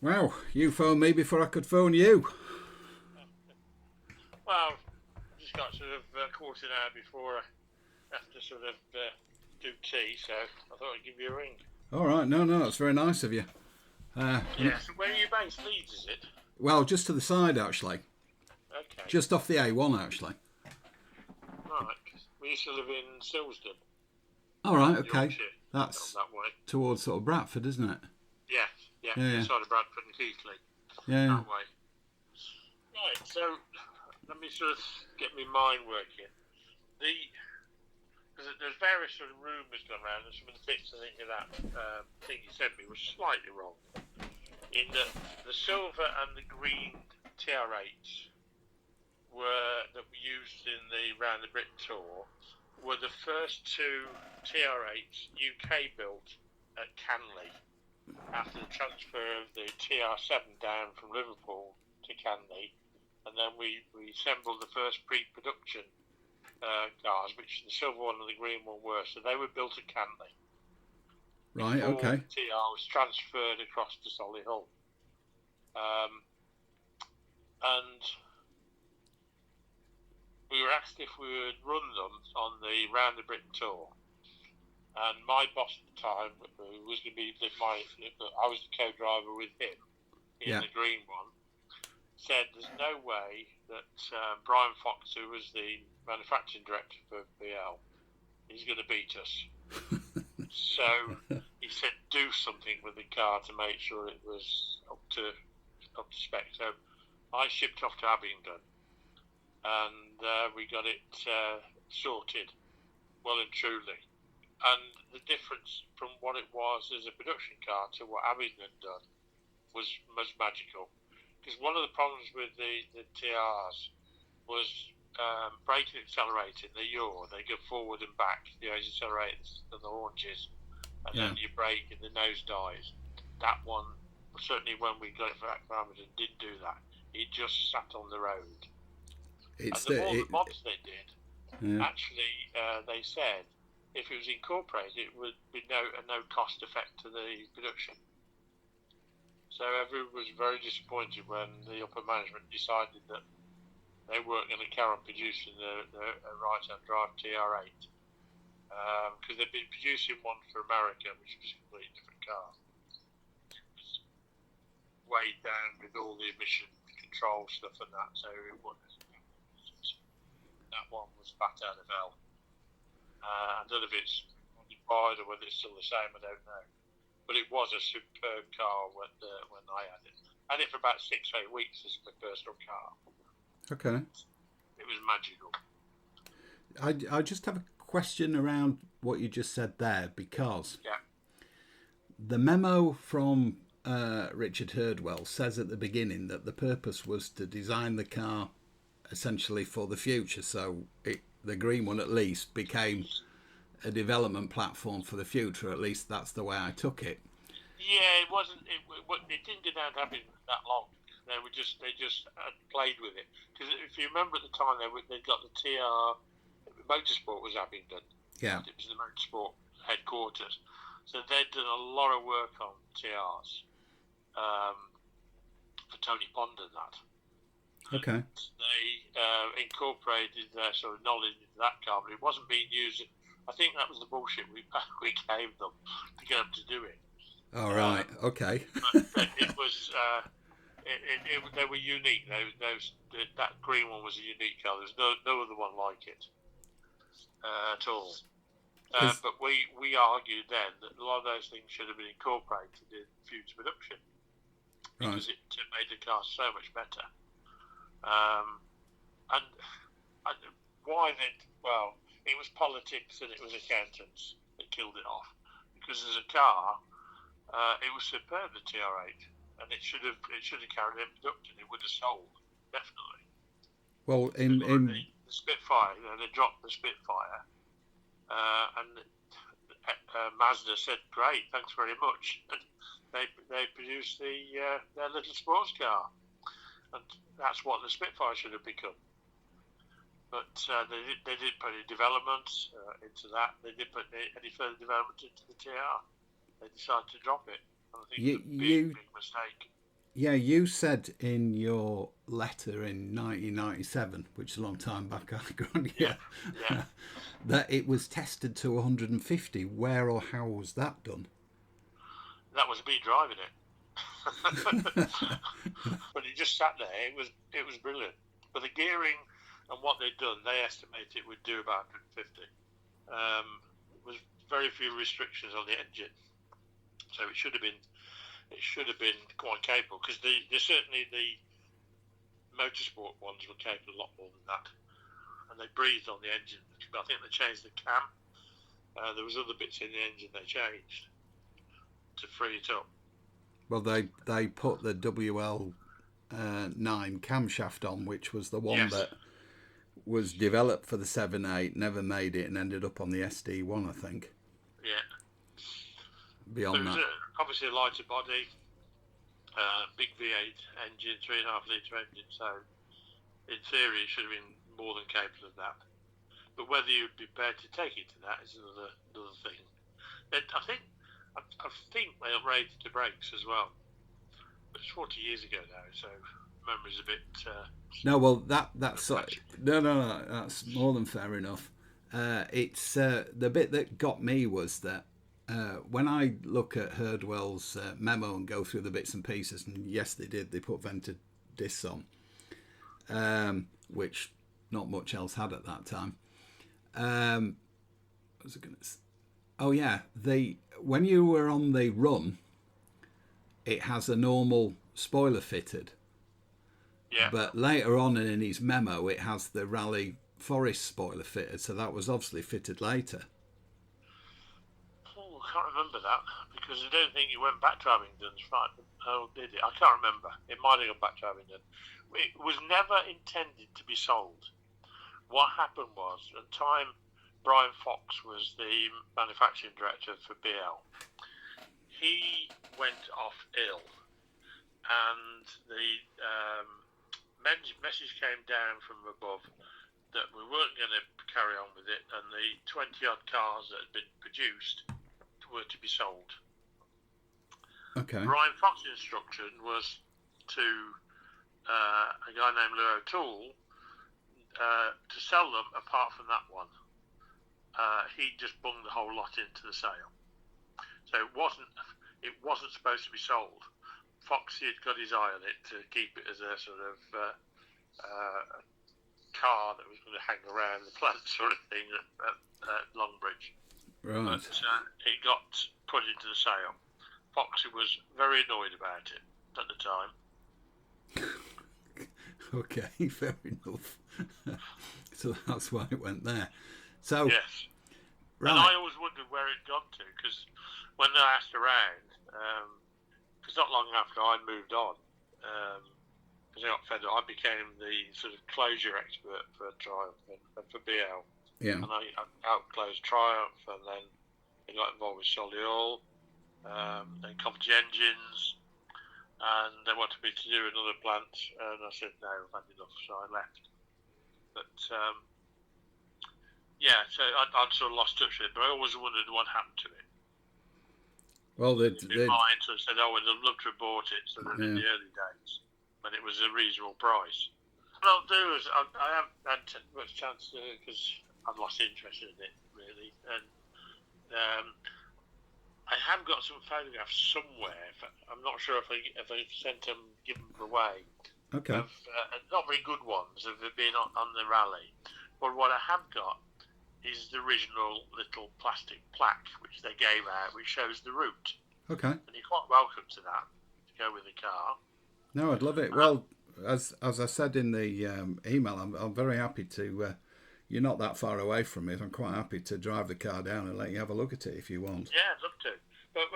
Well, you phoned me before I could phone you. Well, I just got sort of quarter an hour before I have to sort of do tea, so I thought I'd give you a ring. All right, no, that's very nice of you. Uh, Yeah, so where are you based? Leeds, is it? well, just to the side actually, Okay, just off the A1 actually. right. 'Cause we used to live in Silsden, All right, okay, Yorkshire, on that's that way. towards sort of Bradford, isn't it? Yeah, yeah, Yeah, yeah, inside of Bradford and Keighley, yeah. that way. Right, so let me sort of get my mind working. The Because there's various sort of rumours going around, and some of the bits I think of that thing you sent me was slightly wrong. In that the silver and the green TR8s that were used in the Round the Britain tour were the first two TR8s UK built at Canley after the transfer of the TR7 down from Liverpool to Canley, and then we assembled the first pre-production cars, which the silver one and the green one were. So they were built at Canley Right, before okay. the TR was transferred across to Solihull. And we were asked if we would run them on the Round the Britain tour. And my boss at the time, who was going to be I was the co-driver with him in the green one, said there's no way that Brian Fox, who was the manufacturing director for BL, is going to beat us. So he said do something with the car to make sure it was up to spec. So I shipped off to Abingdon, and we got it sorted well and truly. And the difference from what it was as a production car to what Abingdon done was magical. Because one of the problems with the TRs was braking and accelerating. They go forward and back, the accelerators and the launches, and then you brake and the nose dies. That one, certainly when we got it for Abingdon, didn't do that. It just sat on the road. And the mods they did, actually, they said if it was incorporated, it would be no cost effect to the production. So everyone was very disappointed when the upper management decided that they weren't going to carry on producing the right-hand drive TR8 because they'd been producing one for America, which was a completely different car. It was weighed down with all the emission control stuff and that, so it wasn't. That one was bat out of hell. I don't know if it's modified or whether it's still the same, I don't know. But it was a superb car when I had it. I had it for about 6 or 8 weeks as my personal car. Okay. It was magical. I just have a question around what you just said there, because the memo from Richard Hurdwell says at the beginning that the purpose was to design the car essentially for the future. So the green one at least became a development platform for the future. At least that's the way I took it. Yeah, it wasn't. It didn't go down to having that long. They just played with it. Because if you remember at the time, they got the TR Motorsport was Abingdon. Yeah, it was the Motorsport headquarters. So they'd done a lot of work on TRs for Tony Pond and that. Okay. They incorporated their sort of knowledge into that car, but it wasn't being used. I think that was the bullshit we gave them to get them to do it. All right. Okay. But it was. They were unique. That green one was a unique car. There's no other one like it at all. But we argued then that a lot of those things should have been incorporated in future production because it made the car so much better. And why then? Well, it was politics and it was accountants that killed it off. Because as a car, it was superb, the TR8, and it should have carried in production. It would have sold definitely. Well, the Spitfire, they dropped the Spitfire, and Mazda said, "Great, thanks very much." And they produced their little sports car, and that's what the Spitfire should have become. But they didn't put any development into that. They didn't put any further development into the TR. They decided to drop it. And I think it's a big mistake. Yeah, you said in your letter in 1997, which is a long time back, I grant you, Yeah, yeah. that it was tested to 150. Where or how was that done? That was me driving it. But it just sat there. It was brilliant. But the gearing and what they'd done, they estimated it would do about 150. Was very few restrictions on the engine, so it should have been quite capable, because certainly the motorsport ones were capable a lot more than that, and they breathed on the engine. I think they changed the cam. There was other bits in the engine they changed to free it up. Well, they put the WL9 camshaft on, which was the one Yes. that was developed for the 7.8, never made it, and ended up on the SD1, I think. Yeah. Beyond There was that, obviously a lighter body, big V8 engine, 3.5 litre engine. So in theory, it should have been more than capable of that. But whether you'd be prepared to take it to that is another thing. I think they upgraded the brakes as well. But it's 40 years ago now, so memory's a bit. no, well that's no, that's more than fair enough. It's the bit that got me was that when I look at Herdwell's memo and go through the bits and pieces, and yes, they did. They put vented discs on, which not much else had at that time. What was I going to say? Oh yeah, when you were on the run, it has a normal spoiler fitted. Yeah. But later on in his memo, it has the Rally Forest spoiler fitted, so that was obviously fitted later. Oh, I can't remember that, because I don't think it went back to Abingdon's, right? Oh, did it? I can't remember. It might have gone back to Abingdon. It was never intended to be sold. What happened was, at the time, Brian Fox was the manufacturing director for BL. He went off ill, and the message came down from above that we weren't going to carry on with it, and the 20-odd cars that had been produced were to be sold. Okay. Brian Fox's instruction was to a guy named Lou O'Toole to sell them apart from that one. He just bunged the whole lot into the sale. So it wasn't supposed to be sold. Foxy had got his eye on it to keep it as a sort of car that was going to hang around the plant, sort of thing, at Longbridge. Right. But it got put into the sale. Foxy was very annoyed about it at the time. Okay, fair enough. So that's why it went there. So yes. Right. And I always wondered where it'd gone to, because when I asked around, because not long after I moved on, because I got fed up, I became the sort of closure expert for Triumph and for BL. Yeah. And I outclosed Triumph, and then I got involved with Solihull, then Coventry Engines, and they wanted me to do another plant, and I said no, I've had enough, so I left. But yeah, so I'd sort of lost touch with it, but I always wondered what happened to it. Well, My interest said, "Oh, I'd love to have bought it," sort of in the early days, when it was a reasonable price. What I'll do is I haven't had much chance to, because I've lost interest in it really, and I have got some photographs somewhere. I'm not sure if I've sent them, given them away. Okay. Of not very good ones of it being on the rally, but what I have got is the original little plastic plaque which they gave out, which shows the route. Okay. And you're quite welcome to that to go with the car. No, I'd love it. Well, as I said in the email, I'm very happy to. You're not that far away from me. I'm quite happy to drive the car down and let you have a look at it if you want. Yeah, I'd love to. But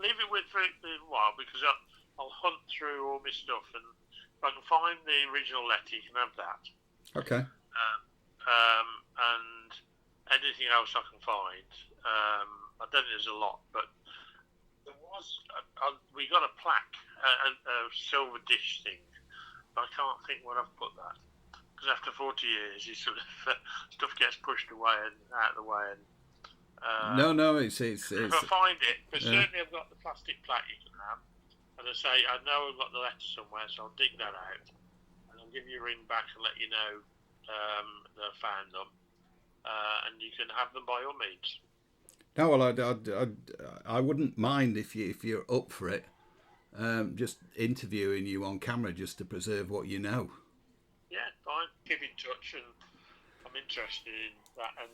leave it with for a while, because I'll hunt through all my stuff, and if I can find the original letter, you can have that. Okay. And anything else I can find. I don't think there's a lot, but there was. We got a plaque, a silver dish thing. But I can't think where I've put that, because after 40 years, you sort of stuff gets pushed away and out of the way. And no, it's if I find it, but certainly I've got the plastic plaque you can have. And I say, I know I've got the letter somewhere, so I'll dig that out. And I'll give you a ring back and let you know that I found them. And you can have them by all means. No, well, I wouldn't mind if you're up for it. Just interviewing you on camera just to preserve what you know. Yeah, fine. Keep in touch, and I'm interested in that. And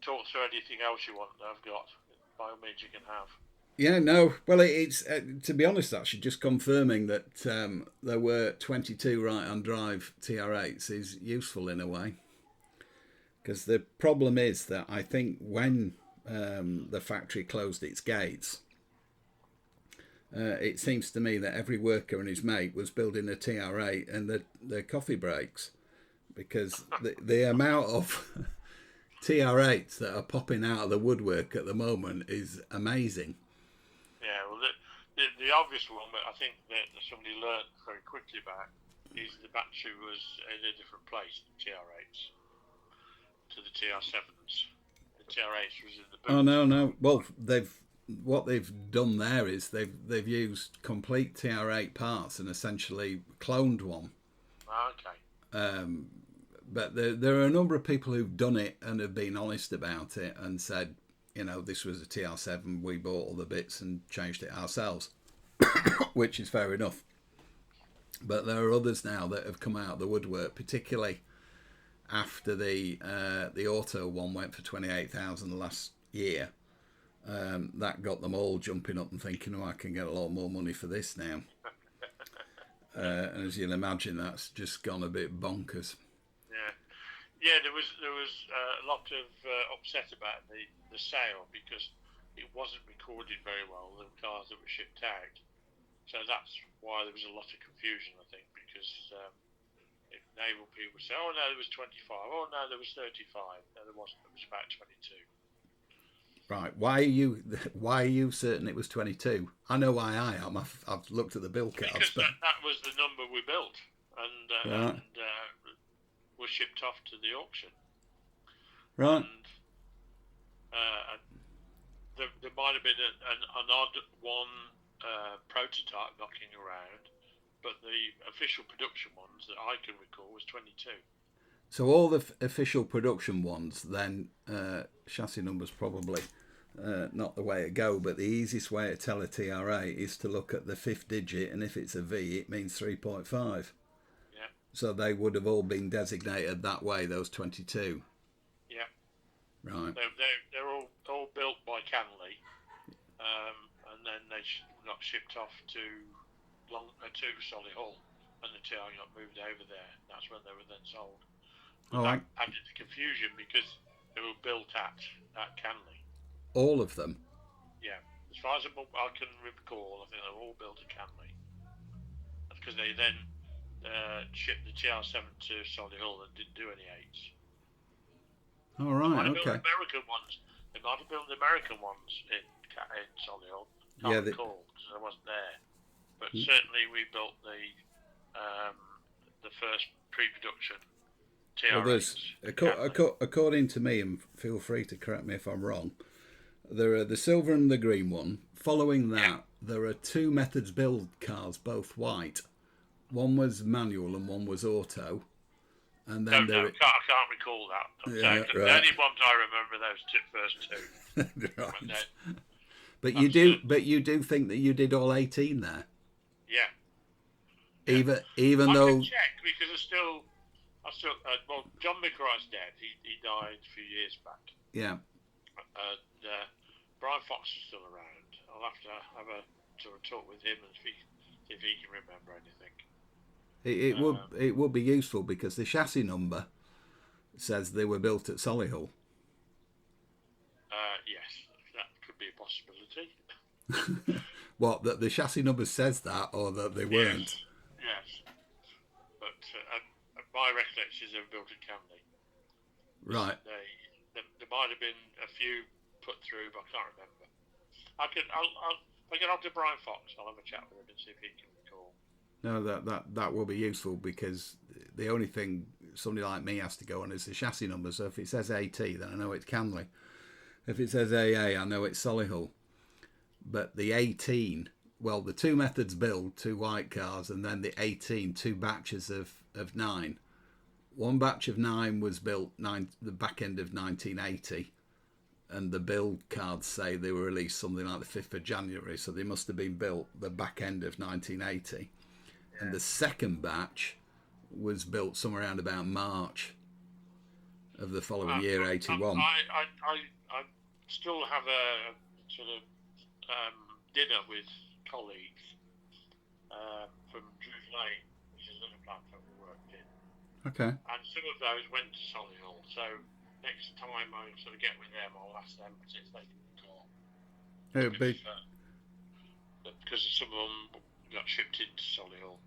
talk through anything else you want that I've got. By all means, you can have. Yeah, no. Well, it's to be honest, actually, just confirming that there were 22 right-hand drive TR8s is useful in a way. Because the problem is that I think when the factory closed its gates, it seems to me that every worker and his mate was building a TR8 and the coffee breaks. Because the amount of TR8s that are popping out of the woodwork at the moment is amazing. Yeah, well, the obvious one, but I think that somebody learned very quickly about, is the battery was in a different place, the TR8s, to the TR7s. The TR8s was in the boot. Oh no! Well, what they've done there is they've used complete TR8 parts and essentially cloned one. Okay. But there are a number of people who've done it and have been honest about it and said, you know, this was a TR7, we bought all the bits and changed it ourselves, which is fair enough. But there are others now that have come out of the woodwork, particularly after the auto one went for 28,000 last year. That got them all jumping up and thinking, oh, I can get a lot more money for this now. And as you'll imagine, that's just gone a bit bonkers. Yeah, there was a lot of upset about the sale because it wasn't recorded very well, the cars that were shipped out. So that's why there was a lot of confusion, I think, because naval people say, oh no, there was 25, oh no, there was 35. No, there wasn't, it was about 22. Right, why are you certain it was 22? I know why I am. I've looked at the bill cards. Because that was the number we built, and was shipped off to the auction. Right. And there might have been an odd one prototype knocking around, but the official production ones that I can recall was 22. So all the official production ones, then chassis numbers probably not the way to go, but the easiest way to tell a TR8 is to look at the fifth digit, and if it's a V, it means 3.5. So they would have all been designated that way, those 22. Yeah. Right. They're all built by Canley, and then they got shipped off to Solihull, and the TR got moved over there. That's when they were then sold. That added to confusion because they were built at Canley. All of them? Yeah. As far as I can recall, I think they were all built at Canley. Because they then shipped the TR7 to Solihull and didn't do any 8s. All right, They might have okay. built American ones. They might have built the American ones in Solihull. Can't recall because I wasn't there. But certainly we built the first pre-production TR8s. Well, according to me, and feel free to correct me if I'm wrong, there are the silver and the green one. Following that, there are two methods build cars, both white. One was manual and one was auto. And then I can't recall that. The only ones I remember those first two. Right. But you do think that you did all 18 there? Yeah. Even I though can check because I still well, John McRae's dead. He died a few years back. Yeah. And Brian Fox is still around. I'll have to have a sort of talk with him and see if he can remember anything. It would be useful because the chassis number says they were built at Solihull. Yes, that could be a possibility. What, that the chassis number says that, or that they weren't? Yes. But my recollection is they were built at Canley. Right. There might have been a few put through, but I can't remember. I'll get on to Brian Fox. I'll have a chat with him and see if he can recall. No, that will be useful because the only thing somebody like me has to go on is the chassis number. So if it says AT, then I know it's Canley. If it says AA, I know it's Solihull. but the 18, well, the two methods build, two white cars, and then the 18, two batches of 9. One batch of 9 was built the back end of 1980, and the build cards say they were released something like the 5th of January, so they must have been built the back end of 1980. Yeah. And the second batch was built somewhere around about March of the following year, 81. I still have a sort of dinner with colleagues from Drury Lane, which is another platform we worked in. Okay. And some of those went to Solihull, so next time I sort of get with them, I'll ask them if they can talk. Because some of them got shipped into Solihull,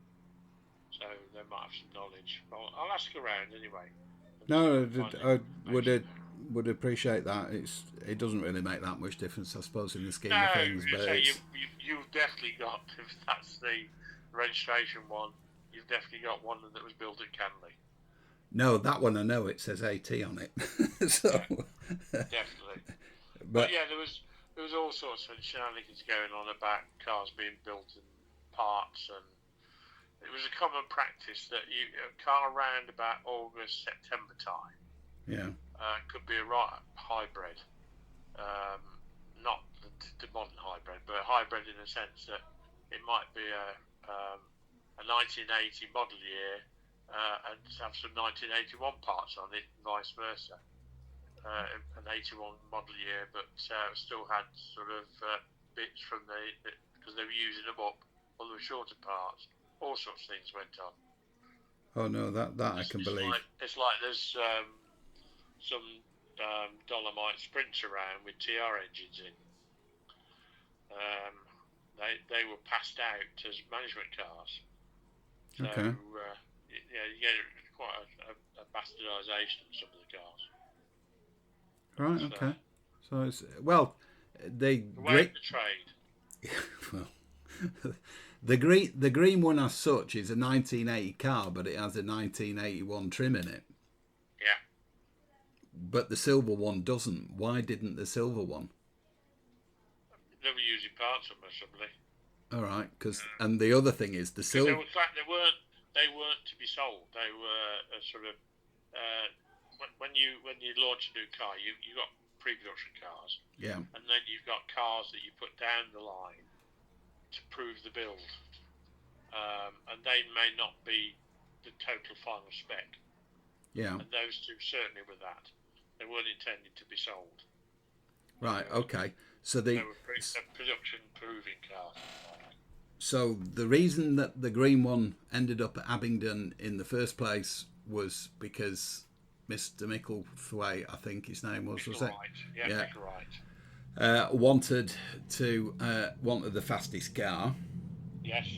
so they might have some knowledge. I'll ask around anyway. No, I would appreciate that. It doesn't really make that much difference, I suppose, in the scheme of things. But so you've definitely got, if that's the registration one, you've definitely got one that was built at Canley. No, that one I know, it says AT on it. So yeah, definitely. But yeah, there was all sorts of shenanigans going on about cars being built in parts, and it was a common practice that a car around about August, September time, could be a hybrid, not the modern hybrid, but a hybrid in the sense that it might be a 1980 model year and have some 1981 parts on it, and vice versa. An 81 model year, but still had sort of bits from because they were using them up, or they were shorter parts. All sorts of things went on. Oh no, that I can believe. It's like there's some Dolomite Sprints around with TR engines in. They were passed out as management cars. So okay. You get quite a bastardisation of some of the cars. Right. Okay. So it's the trade. Well, the green one as such is a 1980 car, but it has a 1981 trim in it. Yeah. But the silver one doesn't. Why didn't the silver one? They were using parts of them, possibly. All right, and the other thing is the silver. They weren't to be sold. They were sort of when you launch a new car, you got pre-production cars. Yeah. And then you've got cars that you put down the line to prove the build, and they may not be the total final spec. Yeah. And those two certainly were that. They weren't intended to be sold. Right. Okay. So they were production proving cars. So the reason that the green one ended up at Abingdon in the first place was because Mr. Micklethwaite, I think his name was it? Yeah. Right. Wanted the fastest car. Yes.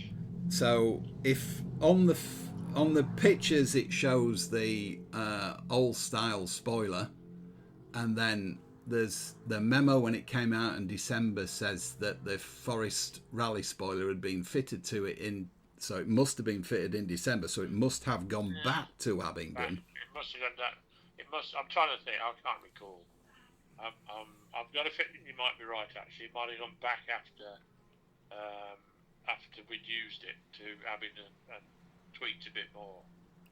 So if on the pictures it shows the old style spoiler, and then there's the memo when it came out in December says that the Forest Rally spoiler had been fitted to it so it must have been fitted in December, so it must have gone back to Abingdon. It must have done that. I'm trying to think. I can't recall. I've got a feeling you might be right. Actually, it might have gone back after we'd used it to Abingdon and tweaked a bit more.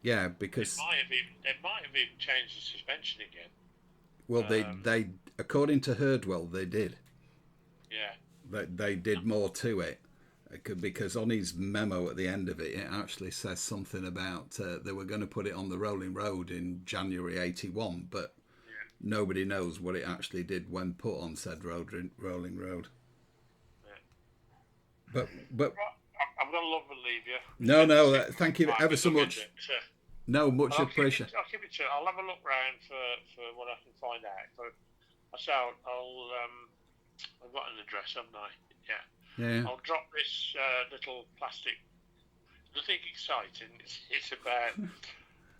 Yeah, because they might have even changed the suspension again. Well, they according to Herdwell, they did. Yeah. They did more to it, because on his memo at the end of it, it actually says something about they were going to put it on the rolling road in January 81, but nobody knows what it actually did when put on said rolling road. Yeah. But I'm going to love and leave you. No, thank you ever so much. No, much appreciated. I'll keep it to. I'll have a look round for what I can find out. But I've got an address, haven't I? Yeah. I'll drop this little plastic. Nothing exciting. It's about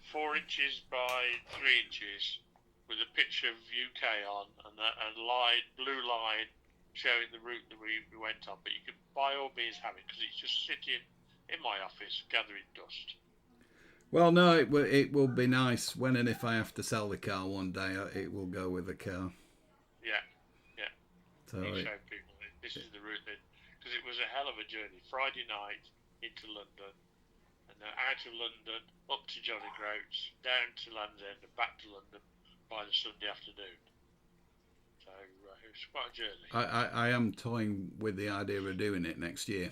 4 inches by 3 inches with a picture of UK on and a blue line showing the route that we went on. But you can by all means have it because it's just sitting in my office gathering dust. Well, no, it will be nice when and if I have to sell the car one day. It will go with the car. Yeah. So you show people this is the route because it was a hell of a journey. Friday night into London, and then out of London up to Johnny Groats, down to Land's End, and back to London by the Sunday afternoon. So it was quite a journey. I am toying with the idea of doing it next year.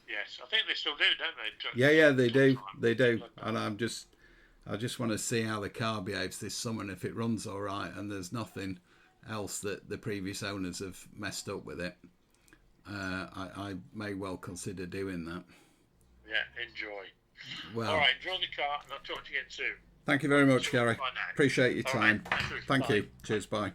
Yes, I think they still do, don't they? Yeah, they do. They do. And I just want to see how the car behaves this summer and if it runs all right and there's nothing else that the previous owners have messed up with it. I may well consider doing that. Yeah, enjoy. Well, all right, enjoy the car, and I'll talk to you again soon. Thank you very much, Garry. Appreciate your time. Right, thank you. Cheers, bye.